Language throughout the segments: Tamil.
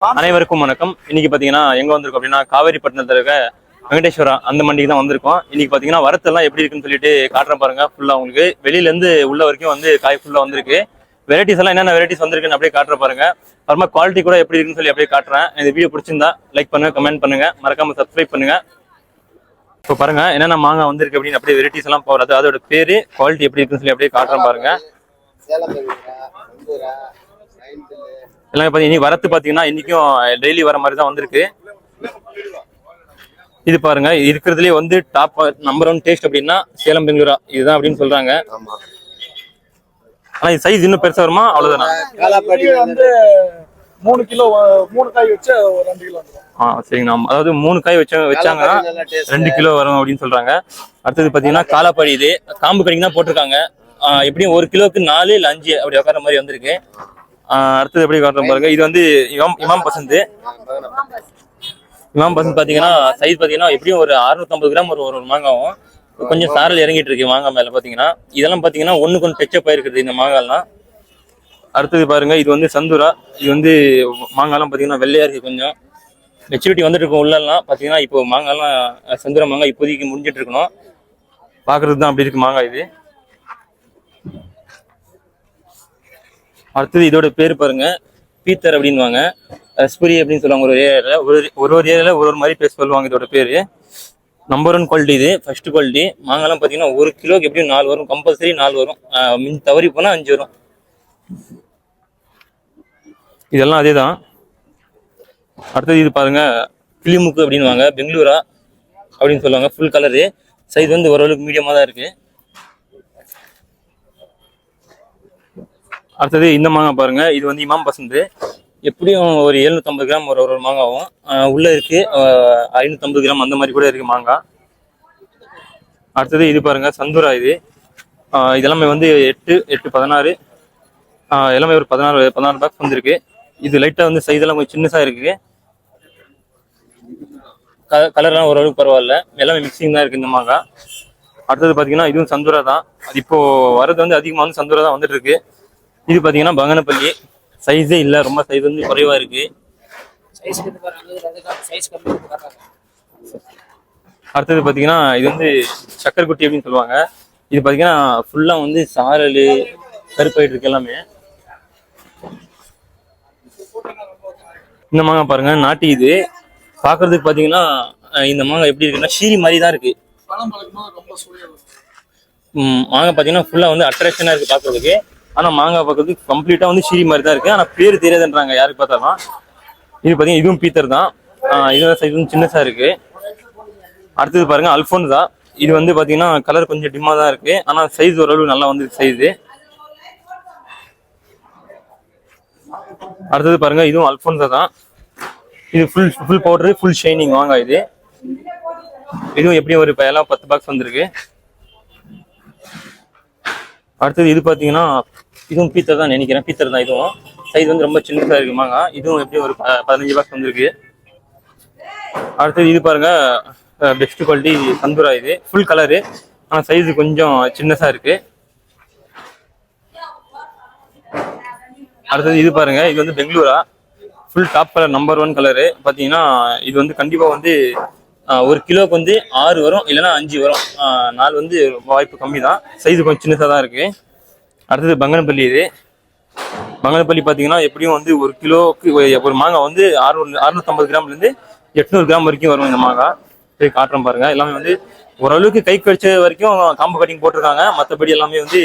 அனைவருக்கும் வணக்கம். இன்னைக்கு பாத்தீங்கன்னா எங்க வந்திருக்கோம் அப்படின்னா காவேரிப்பட்டினத்துல இருக்க வெங்கடேஸ்வரா அந்த மண்டிக்கு தான் வந்திருக்கோம். இன்னைக்கு பாத்தீங்கன்னா வரத்தெல்லாம் எப்படி இருக்குன்னு சொல்லிட்டு காட்டுறேன் பாருங்க. ஃபுல்லா உங்களுக்கு வெளியில இருந்து உள்ள வரைக்கும் வந்து காய் ஃபுல்லா வந்திருக்கு. வெரைட்டிஸ் எல்லாம் என்னென்ன வெரைட்டிஸ் வந்திருக்குன்னு அப்படியே காட்டுற பாருங்க. அப்புறமா குவாலிட்டி கூட எப்படி இருக்குன்னு சொல்லி அப்படியே காட்டுறேன். இந்த வீடியோ பிடிச்சிருந்தா லைக் பண்ணுங்க, கமெண்ட் பண்ணுங்க, மறக்காம சப்ஸ்கிரைப் பண்ணுங்க. இப்போ பாருங்க என்னென்ன மாங்காய் வந்திருக்கு அப்படின்னு அப்படியே வெரைட்டிஸ் எல்லாம் போறது, அதோட பேரு குவாலிட்டி எப்படி இருக்குன்னு சொல்லி அப்படியே காட்டுறேன் பாருங்க. எல்லாமே பாத்தீங்கன்னா வரத்து பாத்தீங்கன்னா இன்னைக்கும் டெய்லி வர மாதிரி தான் வந்திருக்கு. இது பாருங்க இருக்கிறதுலே வந்து டாப் நம்பர் 1 டேஸ்ட் அப்படின்னா சேலம் பெங்களூரா இதுதான் அப்படின்னு சொல்றாங்க. ஆனா இது சைஸ் இன்னும் பெருசா வருமா? அவ்வளவுதானா? வந்து 3 கிலோ 3 காய் வச்சு 2 கிலோ வந்துரும். சரிங்கண்ணா. அதாவது 3 காய் வச்சாங்கன்னா 2 கிலோ வரும் அப்படின்னு சொல்றாங்க. அடுத்தது பாத்தீங்கன்னா காலாப்பழி, இது காம்பு கடிக்கு தான் போட்டிருக்காங்க. எப்படியும் 1 கிலோக்கு 4 இல்ல 5 அப்படி உட்கார மாதிரி வந்திருக்கு. அடுத்தது எப்படி காட்டுறோம் பாருங்க. இது வந்து இமாம் பசந்த். இமாம் பசந்த் பாத்தீங்கன்னா சைஸ் பாத்தீங்கன்னா எப்படியும் ஒரு 650 கிராம் ஒரு மாங்காவும் கொஞ்சம் சாரல் இறங்கிட்டு இருக்கு மாங்காய் மேல பாத்தீங்கன்னா. இதெல்லாம் பாத்தீங்கன்னா ஒண்ணுக்கு ஒன்று டச்சப் ஆயிருக்குது இந்த மாங்காய்லாம். அடுத்தது பாருங்க இது வந்து சந்துரா. இது வந்து மாங்காய்லாம் பாத்தீங்கன்னா வெள்ளையா இருக்கு, கொஞ்சம் மெச்சூரிட்டி வந்துட்டு இருக்கும் உள்ளெல்லாம் பாத்தீங்கன்னா. இப்போ மாங்காய்லாம் சந்துரா மாங்காய் இப்போதைக்கு முடிஞ்சிட்டு இருக்கணும். பாக்குறது தான் அப்படி இருக்கு மாங்காய் இது. அடுத்தது இதோட பேர் பாருங்க பீத்தர் அப்படின்வாங்க, ரஸ்புரி அப்படின்னு சொல்லுவாங்க. ஒரு ஏரியால ஒரு ஏரியால ஒரு மாதிரி பேர் சொல்லுவாங்க. இதோட பேரு நம்பர் 1 குவாலிட்டி. இது ஃபர்ஸ்ட் குவாலிட்டி. மாங்காய்லாம் பாத்தீங்கன்னா 1 கிலோக்கு எப்படியும் 4 வரும், கம்பல்சரி 4 வரும். தவறி போனா 5 வரும். இதெல்லாம் அதே தான். அடுத்தது இது பாருங்க கிளிமுக்கு அப்படின்வாங்க, பெங்களூரா அப்படின்னு சொல்லுவாங்க. ஃபுல் கலரு, சைஸ் வந்து ஓரளவுக்கு மீடியமா தான் இருக்கு. அடுத்தது இந்த மாங்காய் பாருங்க. இது வந்து இமாம் பசந்த். எப்படியும் ஒரு 750 கிராம் ஒரு மாங்காவும் உள்ள இருக்கு. 550 கிராம் அந்த மாதிரி கூட இருக்கு மாங்காய். அடுத்தது இது பாருங்க சந்துரா. இது இதெல்லாமே வந்து 8, 8, 16 எல்லாமே ஒரு 16 பாக்ஸ் வந்துருக்கு. இது லைட்டா வந்து சைஸ் எல்லாம் கொஞ்சம் சின்னசா இருக்கு. கலர்லாம் ஓரளவுக்கு பரவாயில்ல, எல்லாமே மிக்சிங் தான் இருக்கு இந்த மாங்காய். அடுத்தது பாத்தீங்கன்னா இதுவும் சந்துரா தான். அது இப்போ வரது வந்து அதிகமாக வந்து சந்துரா தான் வந்துட்டு இருக்கு. இது பாத்தீங்கன்னா பங்கனப்பள்ளி. சைஸே இல்ல, ரொம்ப சைஸ் வந்து குறைவா இருக்கு. அடுத்தது பாத்தீங்கன்னா இது வந்து சக்கரை குட்டி அப்படின்னு சொல்லுவாங்க. இது பாத்தீங்கன்னா ஃபுல்லா வந்து சாரல் கருப்பாயிட்டு இருக்கு எல்லாமே. இந்த மாங்காய் பாருங்க நாட்டி. இது பாக்குறதுக்கு பாத்தீங்கன்னா இந்த மாங்காய் எப்படி இருக்குன்னா ஷீரி மாதிரி தான் இருக்கு. மாங்காய் பாத்தீங்கன்னா ஃபுல்லா வந்து அட்ராக்ஷனா இருக்கு பாக்குறதுக்கு. ஆனா மாங்காய் பார்க்கறதுக்கு கம்ப்ளீட்டா வந்து ஷீரி மாதிரி தான் இருக்கு. ஆனா பேரு தெரியாதுன்றாங்க யாருக்கு பார்த்தாலும். இது பாத்தீங்கன்னா இதுவும் பீத்தர் தான். இதோட சைஸ் வந்து சின்னசா இருக்கு. அடுத்தது பாருங்க அல்போன்சா. இது வந்து பாத்தீங்கன்னா கலர் கொஞ்சம் டிம்மா தான் இருக்கு, ஆனா சைஸ் ஓரளவு நல்லா வந்து சைஸ். அடுத்தது பாருங்க இதுவும் அல்போன்சா தான். இது ஃபுல் பவுடர், ஃபுல் ஷைனிங் மாங்காய் இது. இதுவும் எப்படியும் ஒரு 10 பாக்ஸ் வந்திருக்கு. அடுத்தது இது பாத்தீங்கன்னா இதுவும் பீத்தர் தான் நினைக்கிறேன். பீத்தர் தான். இதுவும் சைஸ் வந்து ரொம்ப சின்னதா இருக்கு மாங்காய். இதுவும் எப்படியும் ஒரு 15 பாக்ஸ் வந்திருக்கு. அடுத்தது இது பாருங்க பெஸ்ட் குவாலிட்டி சந்துரா. இது ஃபுல் கலரு, ஆனா சைஸ் கொஞ்சம் சின்னசா இருக்கு. அடுத்தது இது பாருங்க இது வந்து பெங்களூரா. Full top colour, number 1 colour. பாத்தீங்கன்னா இது வந்து கண்டிப்பா வந்து 1 கிலோக்கு வந்து 6 வரும், இல்லைன்னா 5 வரும். 4 வந்து வாய்ப்பு கம்மி தான். சைஸ் கொஞ்சம் சின்னதாக தான் இருக்கு. அடுத்தது பங்கனப்பள்ளி. இது பங்கனப்பள்ளி பார்த்தீங்கன்னா எப்படியும் வந்து 1 கிலோக்கு ஒரு மாங்காய் வந்து 650 கிராம்லேருந்து 800 கிராம் வரைக்கும் வரும் இந்த மாங்காய். போய் காட்டுறோம் பாருங்க. எல்லாமே வந்து ஓரளவுக்கு கை கடிச்ச வரைக்கும் காம்பு கட்டிங் போட்டிருக்காங்க. மற்றபடி எல்லாமே வந்து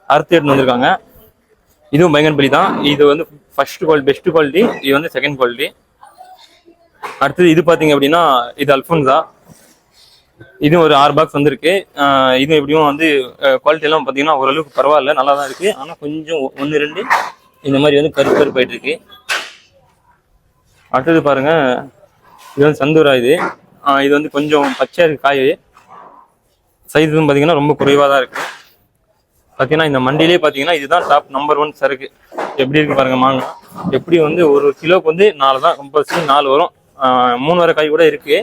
அறுத்து எடுத்து வந்திருக்காங்க. இதுவும் பங்கனப்பள்ளி தான். இது வந்து ஃபர்ஸ்ட் குவாலிட்டி, பெஸ்ட் குவாலிட்டி. இது வந்து செகண்ட் குவாலிட்டி. அடுத்தது இது பாத்தீங்க அப்படின்னா இது அல்போன்சா. இதுவும் ஒரு 6 பாக்ஸ் வந்திருக்கு. இது எப்படியும் வந்து குவாலிட்டி எல்லாம் பாத்தீங்கன்னா ஓரளவுக்கு பரவாயில்ல, நல்லா தான் இருக்கு. ஆனா கொஞ்சம் 1, 2 இந்த மாதிரி வந்து கருப்பு போயிட்டு இருக்கு. அடுத்தது பாருங்க இது வந்து சந்துரா. இது வந்து கொஞ்சம் பச்சையா இருக்கு காய். சைஸ் பாத்தீங்கன்னா ரொம்ப குறைவா தான் இருக்கு. பாத்தீங்கன்னா இந்த மண்டியிலே பாத்தீங்கன்னா இதுதான் டாப் நம்பர் 1 சரக்கு. எப்படி இருக்கு பாருங்க மாங்காய். எப்படி வந்து 1 கிலோக்கு வந்து 4 தான், கம்பல்சரி 4 வரும். 3 வர காய் கூட இருக்கு.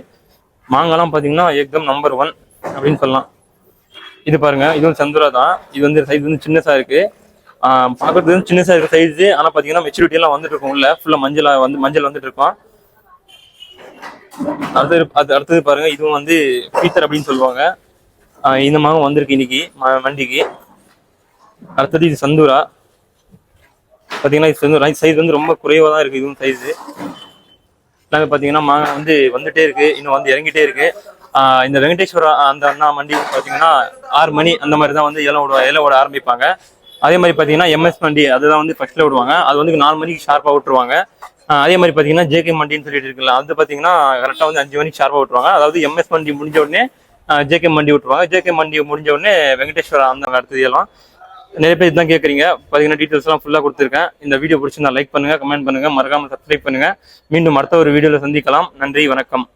மாங்காய்லாம் பாத்தீங்கன்னா எக்தம் நம்பர் 1 அப்படின்னு சொல்லலாம். இது பாருங்க இதுவும் சந்துரா தான். இது வந்து சைஸ் வந்து சின்னசா இருக்கு. பார்க்கறது வந்து சின்ன சைஸ், ஆனா பாத்தீங்கன்னா மெச்சூரிட்டி எல்லாம் வந்துட்டு இருக்கும் உள்ள, ஃபுல்லா மஞ்சள் வந்துட்டு இருக்கும். அடுத்தது பாருங்க, இதுவும் வந்து பீத்தர் அப்படின்னு சொல்லுவாங்க. இந்த மாவும் வந்திருக்கு இன்னைக்கு மண்டிக்கு. அடுத்தது இது சந்தூரா. பாத்தீங்கன்னா இது சந்தூரா சைஸ் வந்து ரொம்ப குறைவா தான் இருக்கு இதுவும் சைஸ். எல்லாமே பாத்தீங்கன்னா மாங்காய் வந்து வந்துட்டே இருக்கு, இன்னும் வந்து இறங்கிட்டே இருக்கு. இந்த வெங்கடேஸ்வரா அந்த அண்ணா மண்டி பாத்தீங்கன்னா 6 மணி அந்த மாதிரி தான் வந்து இலை ஓட ஆரம்பிப்பாங்க. அதே மாதிரி பாத்தீங்கன்னா எம்எஸ் மண்டி அதுதான் வந்து ஃபர்ஸ்ட்ல விடுவாங்க, அது வந்து 4 மணிக்கு ஷார்ப்பா விட்டுருவாங்க. அதே மாதிரி பாத்தீங்கன்னா ஜேகே மண்டின்னு சொல்லிட்டு இருக்குல்ல, அது பாத்தீங்கன்னா கரெக்டா வந்து 5 மணிக்கு ஷார்ப்பா விட்டுருவாங்க. அதாவது எம்எஸ் மண்டி முடிஞ்ச உடனே ஜேகே மண்டி விட்டுருவாங்க, ஜேகே மண்டி முடிஞ்ச உடனே வெங்கடேஸ்வரா அந்த அடுத்தது எல்லாம். நிறைய பேர் இதுதான் கேட்குறீங்க. பார்த்தீங்கன்னா டீட்டெயில்ஸ் எல்லாம் ஃபுல்லாக கொடுத்துருக்கேன். இந்த வீடியோ பிடிச்சிருந்தா லைக் பண்ணுங்க, கமெண்ட் பண்ணுங்க, மறக்காம சப்ஸ்கிரைப் பண்ணுங்க. மீண்டும் அடுத்த ஒரு வீடியோவில் சந்திக்கலாம். நன்றி, வணக்கம்.